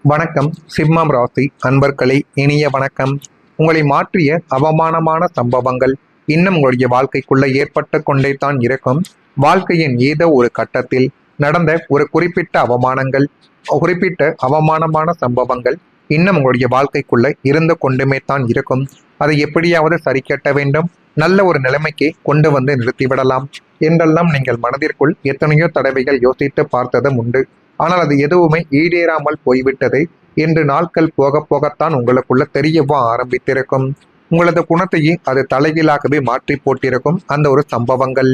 வணக்கம். சிம்மம் ராசி அன்பர்களே, இனிய வணக்கம். உங்களை மாற்றிய அவமானமான சம்பவங்கள் இன்னும் உங்களுடைய வாழ்க்கைக்குள்ள ஏற்பட்டு கொண்டே தான் இருக்கும். வாழ்க்கையின் ஏதோ ஒரு கட்டத்தில் நடந்த ஒரு குறிப்பிட்ட அவமானமான சம்பவங்கள் இன்னும் உங்களுடைய வாழ்க்கைக்குள்ள இருந்து கொண்டுமே தான் இருக்கும். அதை எப்படியாவது சரி கட்ட வேண்டும், நல்ல ஒரு நிலைமைக்கு கொண்டு வந்து நிறுத்திவிடலாம் என்றெல்லாம் நீங்கள் மனதிற்குள் எத்தனையோ தடவைகள் யோசித்து பார்த்ததும் உண்டு. ஆனால் அது எதுவுமே ஈடேறாமல் போய்விட்டது என்று நாட்கள் போக போகத்தான் உங்களுக்குள்ள தெரியவும் ஆரம்பித்திருக்கும். உங்களது குணத்தையே அது தலைகீழாகவே மாற்றி போட்டிருக்கும் அந்த ஒரு சம்பவங்கள்.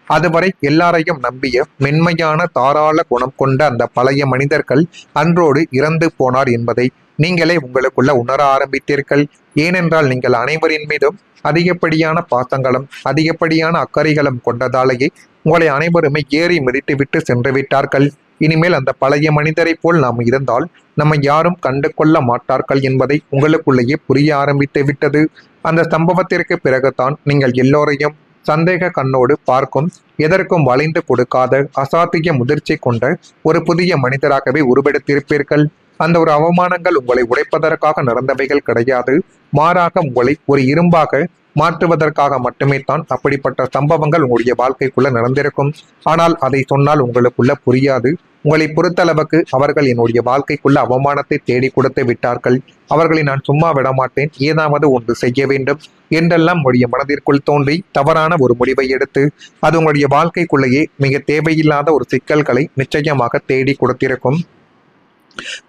அதுவரை எல்லாரையும் நம்பிய மென்மையான தாராள குணம் கொண்ட அந்த பழைய மனிதர்கள் அன்றோடு இறந்து போனார் என்பதை நீங்களே உங்களுக்குள்ள உணர ஆரம்பித்தீர்கள். ஏனென்றால் நீங்கள் அனைவரின் மீதும் அதிகப்படியான பாசங்களும் அதிகப்படியான அக்கறைகளும் கொண்டதாலேயே உங்களை அனைவருமே ஏறி மிதித்து விட்டு சென்று விட்டார்கள். இனிமேல் அந்த பழைய மனிதரை போல் நாம் இருந்தால் நம்மை யாரும் கண்டு கொள்ள மாட்டார்கள் என்பதை உங்களுக்குள்ளேயே புரிய ஆரம்பித்து விட்டது. அந்த சம்பவத்திற்கு பிறகுதான் நீங்கள் எல்லோரையும் சந்தேக கண்ணோடு பார்க்கும், எதற்கும் வளைந்து கொடுக்காத அசாத்திய முதிர்ச்சி கொண்ட ஒரு புதிய மனிதராகவே உருவெடுத்திருப்பீர்கள். அந்த ஒரு அவமானங்கள் உங்களை உடைப்பதற்காக நடந்தவைகள் கிடையாது, மாறாக உங்களை ஒரு இரும்பாக மாற்றுவதற்காக மட்டுமே தான் அப்படிப்பட்ட சம்பவங்கள் உங்களுடைய வாழ்க்கைக்குள்ள நடந்திருக்கும். ஆனால் அதை சொன்னால் உங்களுக்குள்ள புரியாது. உங்களை பொறுத்தளவுக்கு அவர்கள் என்னுடைய வாழ்க்கைக்குள்ள அவமானத்தை தேடி கொடுத்து விட்டார்கள், அவர்களை நான் சும்மா விடமாட்டேன், ஏதாவது ஒன்று செய்ய வேண்டும் என்றெல்லாம் உங்களுடைய மனதிற்குள் தோன்றி தவறான ஒரு முடிவை எடுத்து அது உங்களுடைய வாழ்க்கைக்குள்ளேயே மிக தேவையில்லாத ஒரு சிக்கல்களை நிச்சயமாக தேடி கொடுத்திருக்கும்.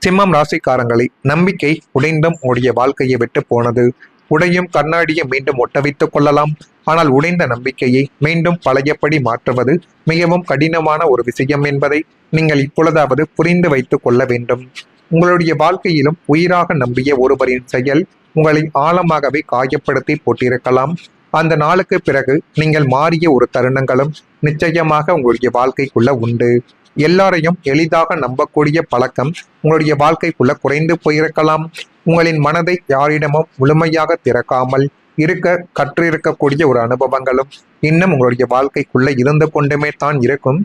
சிம்மம் ராசிக்காரங்களை, நம்பிக்கை உடைந்தும் உங்களுடைய வாழ்க்கையை விட்டு போனது. உடையும் கண்ணாடியை மீண்டும் ஒட்ட வைத்துக் கொள்ளலாம், ஆனால் உடைந்த நம்பிக்கையை மீண்டும் பழையபடி மாற்றுவது மிகவும் கடினமான ஒரு விஷயம் என்பதை நீங்கள் இப்பொழுதாவது புரிந்து வைத்துக் கொள்ள வேண்டும். உங்களுடைய வாழ்க்கையிலும் உயிராக நம்பிய ஒருவரின் செயல் உங்களை ஆழமாகவே காயப்படுத்தி போட்டிருக்கலாம். அந்த நாளுக்கு பிறகு நீங்கள் மாறிய ஒரு தருணங்களும் நிச்சயமாக உங்களுடைய வாழ்க்கைக்குள்ள உண்டு. எல்லாரையும் எளிதாக நம்பக்கூடிய பழக்கம் உங்களுடைய வாழ்க்கைக்குள்ள குறைந்து போயிருக்கலாம். உங்களின் மனதை யாரிடமும் முழுமையாக திறக்காமல் இருக்க கற்றிருக்கக்கூடிய ஒரு அனுபவங்களும் இன்னும் உங்களுடைய வாழ்க்கைக்குள்ள இருந்து கொண்டுமே தான் இருக்கும்.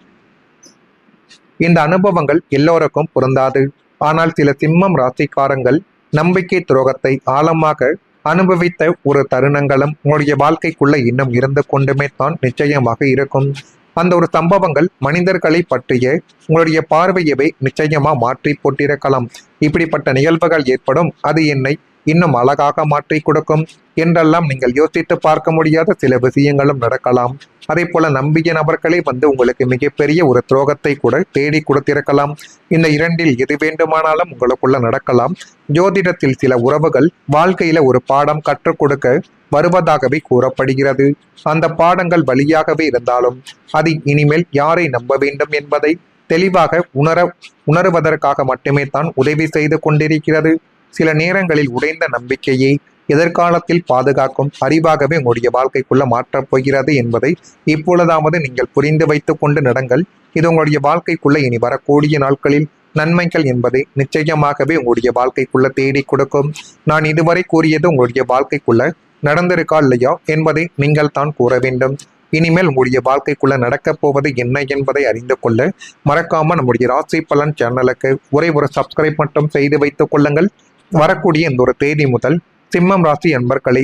இந்த அனுபவங்கள் எல்லோருக்கும் பொருந்தாது. ஆனால் சில சிம்மம் ராசிக்காரங்கள் நம்பிக்கை துரோகத்தை ஆழமாக அனுபவித்த ஒரு தருணங்களும் உங்களுடைய வாழ்க்கைக்குள்ள இன்னும் இருந்து கொண்டுமே தான் நிச்சயமாக இருக்கும். அந்த ஒரு சம்பவங்கள் மனிதர்களை பற்றிய உங்களுடைய பார்வையவே நிச்சயமா மாற்றி போட்டிருக்கலாம். இப்படிப்பட்ட நிகழ்வுகள் ஏற்படும், அது என்னை இன்னும் அழகாக மாற்றி கொடுக்கும் என்றெல்லாம் நீங்கள் யோசித்து பார்க்க முடியாத சில விஷயங்களும் நடக்கலாம். அதே போல நம்பிய நபர்களே உங்களுக்கு மிகப்பெரிய ஒரு துரோகத்தை கூட தேடி கொடுத்திருக்கலாம். இந்த இரண்டில் எது வேண்டுமானாலும் உங்களுக்குள்ள நடக்கலாம். ஜோதிடத்தில் சில உறவுகள் வாழ்க்கையில ஒரு பாடம் கற்றுக் கொடுக்க வருவதாகவே கூறப்படுகிறது. அந்த பாடங்கள் வழியாகவே இருந்தாலும் அது இனிமேல் யாரை நம்ப வேண்டும் என்பதை தெளிவாக உணருவதற்காக மட்டுமே தான் உதவி செய்து கொண்டிருக்கிறது. சில நேரங்களில் உடைந்த நம்பிக்கையை எதிர்காலத்தில் பாதுகாக்கும் அறிவாகவே உங்களுடைய வாழ்க்கைக்குள்ள மாற்றப் போகிறது என்பதை இப்பொழுதாவது நீங்கள் புரிந்து வைத்துக் கொண்டு நடங்கள். இது உங்களுடைய வாழ்க்கைக்குள்ள இனி வரக்கூடிய நாட்களில் நன்மைகள் என்பதை நிச்சயமாகவே உங்களுடைய வாழ்க்கைக்குள்ள தேடி கொடுக்கும். நான் இதுவரை கூறியது உங்களுடைய வாழ்க்கைக்குள்ள நடந்திருக்கா இல்லையா என்பதை நீங்கள் தான் கூற வேண்டும். இனிமேல் உங்களுடைய வாழ்க்கைக்குள்ள நடக்கப் போவது என்ன என்பதை அறிந்து கொள்ள மறக்காம நம்முடைய ராசி பலன் சேனலுக்கு ஒரு சப்ஸ்கிரைப் மட்டும் செய்து வைத்துக் கொள்ளுங்கள். வரக்கூடிய இந்த ஒரு தேதி முதல் சிம்மம் ராசி அன்பர்களை,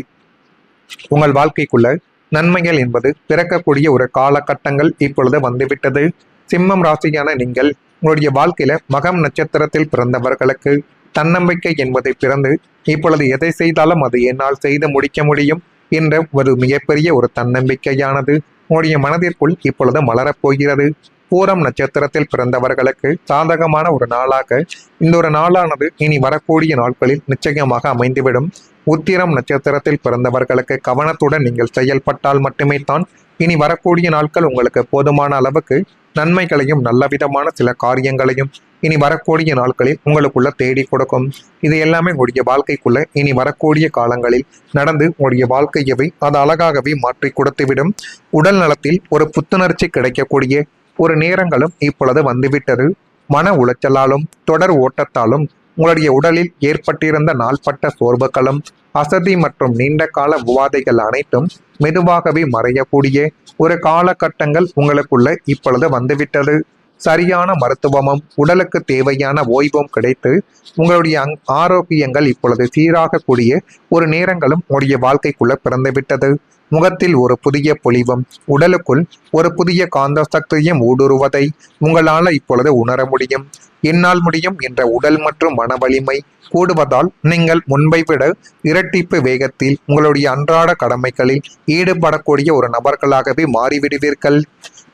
உங்கள் வாழ்க்கைக்குள்ள நன்மைகள் என்பது பிறக்கக்கூடிய ஒரு காலகட்டங்கள் இப்பொழுது வந்துவிட்டது. சிம்மம் ராசியான நீங்கள் உங்களுடைய வாழ்க்கையில மகம் நட்சத்திரத்தில் பிறந்தவர்களுக்கு தன்னம்பிக்கை என்பதை பிறந்து இப்பொழுது எதை செய்தாலும் அது என்னால் செய்து முடிக்க முடியும் என்ற ஒரு மிகப்பெரிய ஒரு தன்னம்பிக்கையானது உங்களுடைய மனதிற்குள் இப்பொழுது மலரப்போகிறது. பூரம் நட்சத்திரத்தில் பிறந்தவர்களுக்கு சாதகமான ஒரு நாளாக இந்த ஒரு நாளானது இனி வரக்கூடிய நாட்களில் நிச்சயமாக அமைந்துவிடும். உத்திரம் நட்சத்திரத்தில் பிறந்தவர்களுக்கு கவனத்துடன் நீங்கள் செயல்பட்டால் மட்டுமே தான் இனி வரக்கூடிய நாட்கள் உங்களுக்கு போதுமான அளவுக்கு நன்மைகளையும் நல்ல விதமான சில காரியங்களையும் இனி வரக்கூடிய நாட்களில் உங்களுக்குள்ள தேடி கொடுக்கும். இது எல்லாமே உங்களுடைய வாழ்க்கைக்குள்ள இனி வரக்கூடிய காலங்களில் நடந்து உங்களுடைய வாழ்க்கையவை அது அழகாகவே மாற்றி கொடுத்துவிடும். உடல் நலத்தில் ஒரு புத்துணர்ச்சி கிடைக்கக்கூடிய ஒரு நேரங்களும் இப்பொழுது வந்துவிட்டது. மன உளைச்சலாலும் தொடர் ஓட்டத்தாலும் உங்களுடைய உடலில் ஏற்பட்டிருந்த நாள்பட்ட சோர்வுகளும் அசதி மற்றும் நீண்ட கால உபாதைகள் அனைத்தும் மெதுவாகவே மறையக்கூடிய ஒரு காலகட்டங்கள் உங்களுக்குள்ள இப்பொழுது வந்துவிட்டது. சரியான மருத்துவமும் உடலுக்கு தேவையான ஓய்வும் கிடைத்து உங்களுடைய ஆரோக்கியங்கள் இப்பொழுது சீராக கூடிய ஒரு நேரங்களும் உங்களுடைய வாழ்க்கைக்குள்ள பிறந்துவிட்டது. முகத்தில் ஒரு புதிய பொலிவும் உடலுக்குள் ஒரு புதிய காந்த சக்தியும் ஊடுருவதை உங்களால் இப்பொழுது உணர முடியும். என்னால் முடியும் என்ற உடல் மற்றும் மன வலிமை கூடுவதால் நீங்கள் முன்பை விட இரட்டிப்பு வேகத்தில் உங்களுடைய அன்றாட கடமைகளில் ஈடுபடக்கூடிய ஒரு நபர்களாகவே மாறிவிடுவீர்கள்.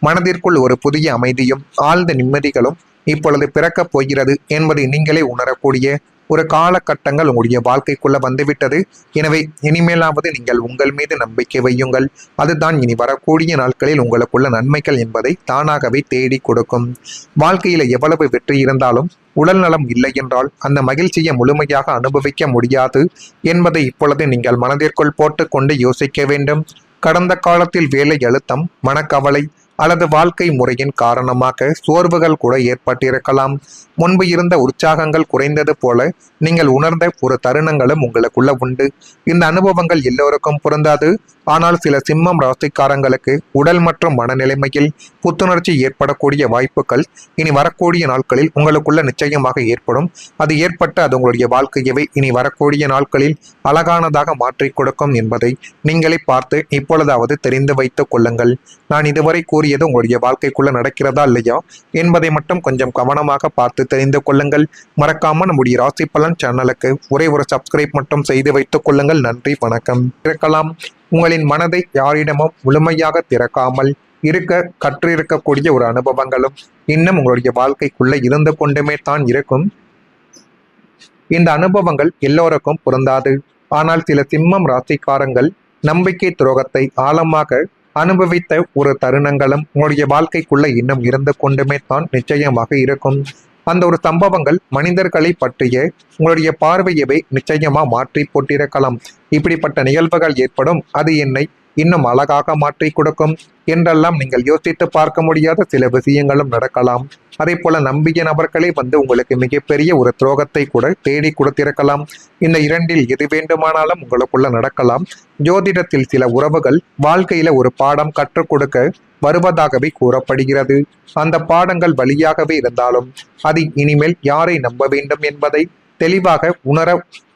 மனதிற்குள் ஒரு புதிய அமைதியும் ஆழ்ந்த நிம்மதிகளும் இப்பொழுது பிறக்கப் போகிறது என்பதை நீங்களே உணரக்கூடிய ஒரு காலகட்டங்கள் உங்களுடைய வாழ்க்கைக்குள்ள வந்துவிட்டது. எனவே இனிமேலாவது நீங்கள் உங்கள் மீது நம்பிக்கை வையுங்கள். அதுதான் இனி வரக்கூடிய நாட்களில் உங்களுக்குள்ள நன்மைகள் என்பதை தானாகவே தேடி கொடுக்கும். வாழ்க்கையில எவ்வளவு வெற்றி இருந்தாலும் உடல் நலம் இல்லை என்றால் அந்த மகிழ்ச்சியை முழுமையாக அனுபவிக்க முடியாது என்பதை இப்பொழுது நீங்கள் மனதிற்குள் போட்டுக்கொண்டு யோசிக்க வேண்டும். கடந்த காலத்தில் வேலை அழுத்தம், மனக்கவலை அல்லது வாழ்க்கை முறையின் காரணமாக சோர்வுகள் கூட ஏற்பட்டிருக்கலாம். முன்பு இருந்த உற்சாகங்கள் குறைந்தது போல நீங்கள் உணர்ந்த ஒரு தருணங்களும் உங்களுக்குள்ள உண்டு. இந்த அனுபவங்கள் எல்லோருக்கும் பொருந்தாது. ஆனால் சில சிம்மம் ராசிக்காரங்களுக்கு உடல் மற்றும் மனநிலைமையில் புத்துணர்ச்சி ஏற்படக்கூடிய வாய்ப்புகள் இனி வரக்கூடிய நாட்களில் உங்களுக்குள்ள நிச்சயமாக ஏற்படும். அது ஏற்பட்டு அது உங்களுடைய வாழ்க்கையவே இனி வரக்கூடிய நாட்களில் அழகானதாக மாற்றி கொடுக்கும் என்பதை நீங்களே பார்த்து இப்பொழுதாவது தெரிந்து வைத்துக் கொள்ளுங்கள். நான் இதுவரை கூறியது உங்களுடைய வாழ்க்கைக்குள்ள நடக்கிறதா இல்லையா என்பதை மட்டும் கொஞ்சம் கவனமாக பார்த்து தெரிந்து கொள்ளுங்கள். மறக்காம நம்முடைய ராசி பலன் சேனலுக்கு ஒரே ஒரு சப்ஸ்கிரைப் மட்டும் செய்து வைத்துக் கொள்ளுங்கள். நன்றி, வணக்கம். இருக்கலாம் உங்களின் மனதை யாரிடமும் முழுமையாக திறக்காமல் இருக்க கற்றிருக்கக்கூடிய ஒரு அனுபவங்களும் இன்னும் உங்களுடைய வாழ்க்கைக்குள்ள இருந்து கொண்டுமே தான் இருக்கும். இந்த அனுபவங்கள் எல்லோருக்கும் பொருந்தாது. ஆனால் சில சிம்மம் ராசிக்காரங்கள் நம்பிக்கை துரோகத்தை ஆழமாக அனுபவித்த ஒரு தருணங்களும் உங்களுடைய வாழ்க்கைக்குள்ள இன்னும் இருந்து கொண்டுமே தான் நிச்சயமாக இருக்கும். அந்த ஒரு சம்பவங்கள் மனிதர்களை பற்றிய உங்களுடைய பார்வையவே நிச்சயமா மாற்றி போட்டிருக்கலாம். இப்படிப்பட்ட நிகழ்வுகள் ஏற்படும், அது என்னை இன்னும் அழகாக மாற்றி கொடுக்கும் என்றெல்லாம் நீங்கள் யோசித்து பார்க்க முடியாத சில விஷயங்களும் நடக்கலாம். அதே போல நம்பிய நபர்களே வந்து உங்களுக்கு மிகப்பெரிய ஒரு துரோகத்தை கூட தேடி கொடுத்திருக்கலாம். இந்த இரண்டில் எது வேண்டுமானாலும் உங்களுக்குள்ள நடக்கலாம். ஜோதிடத்தில் சில உறவுகள் வாழ்க்கையில ஒரு பாடம் கற்றுக் கொடுக்க வருவதாகவே கூறப்படுகிறது. அந்த பாடங்கள் வழியாகவே இருந்தாலும் அது இனிமேல் யாரை நம்ப வேண்டும் என்பதை தெளிவாக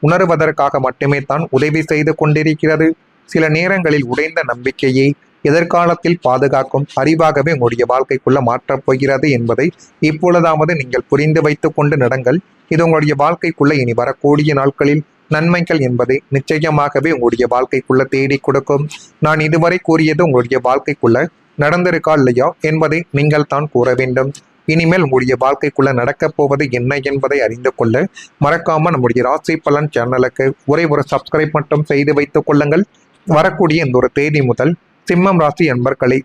உணருவதற்காக மட்டுமே தான் உதவி செய்து கொண்டிருக்கிறது. சில நேரங்களில் உடைந்த நம்பிக்கையை எதிர்காலத்தில் பாதுகாக்கும் அறிவாகவே உங்களுடைய வாழ்க்கைக்குள்ள மாற்றப் போகிறது என்பதை இப்பொழுதாவது நீங்கள் புரிந்து வைத்துக் கொண்டு நடங்கள். இது உங்களுடைய வாழ்க்கைக்குள்ள இனி வரக்கூடிய நாட்களில் நன்மைகள் என்பதை நிச்சயமாகவே உங்களுடைய வாழ்க்கைக்குள்ள தேடி கொடுக்கும். நான் இதுவரை கூறியது உங்களுடைய வாழ்க்கைக்குள்ள நடந்திருக்கா இல்லையா என்பதை நீங்கள் தான் கூற வேண்டும். இனிமேல் உங்களுடைய வாழ்க்கைக்குள்ள நடக்கப் போவது என்ன என்பதை அறிந்து கொள்ள மறக்காம நம்முடைய ராசி பலன் சேனலுக்கு ஒரே ஒரு சப்ஸ்கிரைப் மட்டும் செய்து வைத்துக் கொள்ளுங்கள். வரக்கூடிய இந்த ஒரு தேதி முதல் சிம்மம் ராசி அன்பர்களை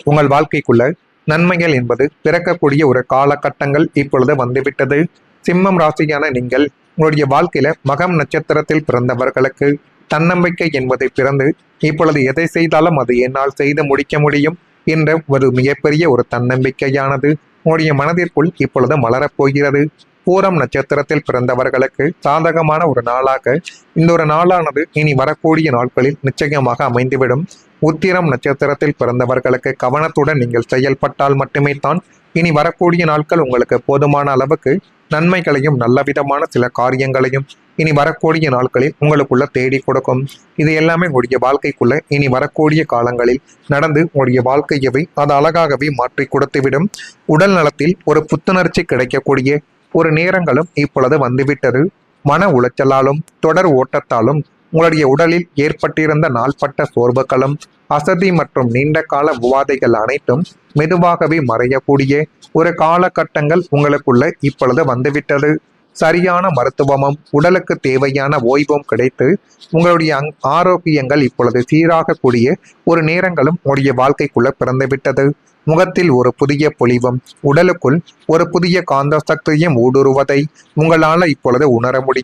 உங்கள் வாழ்க்கைக்குள்ள நன்மைகள் என்பது பிறக்கக்கூடிய ஒரு காலகட்டங்கள் இப்பொழுது வந்துவிட்டது. சிம்மம் ராசியான நீங்கள் உங்களுடைய வாழ்க்கையில மகம் நட்சத்திரத்தில் பிறந்தவர்களுக்கு தன்னம்பிக்கை என்பதை பிறந்து இப்பொழுது எதை செய்தாலும் அது என்னால் செய்து முடிக்க முடியும் என்ற ஒரு மிகப்பெரிய ஒரு தன்னம்பிக்கையானது உங்களுடைய மனதிற்குள் இப்பொழுது மலரப்போகிறது. பூரம் நட்சத்திரத்தில் பிறந்தவர்களுக்கு சாதகமான ஒரு நாளாக இந்த ஒரு நாளானது இனி வரக்கூடிய நாட்களில் நிச்சயமாக அமைந்துவிடும். உத்திரம் நட்சத்திரத்தில் பிறந்தவர்களுக்கு கவனத்துடன் நீங்கள் செயல்பட்டால் மட்டுமே தான் இனி வரக்கூடிய நாட்கள் உங்களுக்கு போதுமான அளவுக்கு நன்மைகளையும் நல்ல விதமான சில காரியங்களையும் இனி வரக்கூடிய நாட்களில் உங்களுக்குள்ள தேடி கொடுக்கும். இது எல்லாமே உங்களுடைய வாழ்க்கைக்குள்ள இனி வரக்கூடிய காலங்களில் நடந்து உங்களுடைய வாழ்க்கையவை அது அழகாகவே மாற்றி கொடுத்துவிடும். உடல் நலத்தில் ஒரு புத்துணர்ச்சி கிடைக்கக்கூடிய ஒரு நேரங்களும் இப்பொழுது வந்துவிட்டது. மன உளைச்சலாலும் தொடர் ஓட்டத்தாலும் உங்களுடைய உடலில் ஏற்பட்டிருந்த நாள்பட்ட சோர்வுகளும் அசதி மற்றும் நீண்ட கால உபாதைகள் அனைத்தும் மெதுவாகவே மறையக்கூடிய ஒரு காலகட்டங்கள் உங்களுக்குள்ள இப்பொழுது வந்துவிட்டது. சரியான மருத்துவமும் உடலுக்கு தேவையான ஓய்வும் கிடைத்து உங்களுடைய ஆரோக்கியங்கள் இப்பொழுது சீராக கூடிய ஒரு நேரங்களும் உங்களுடைய வாழ்க்கைக்குள்ள பிறந்துவிட்டது. முகத்தில் ஒரு புதிய பொலிவும் உடலுக்குள் ஒரு புதிய காந்த சக்தியும் ஊடுருவதை உங்களால் இப்பொழுது உணர முடியும்.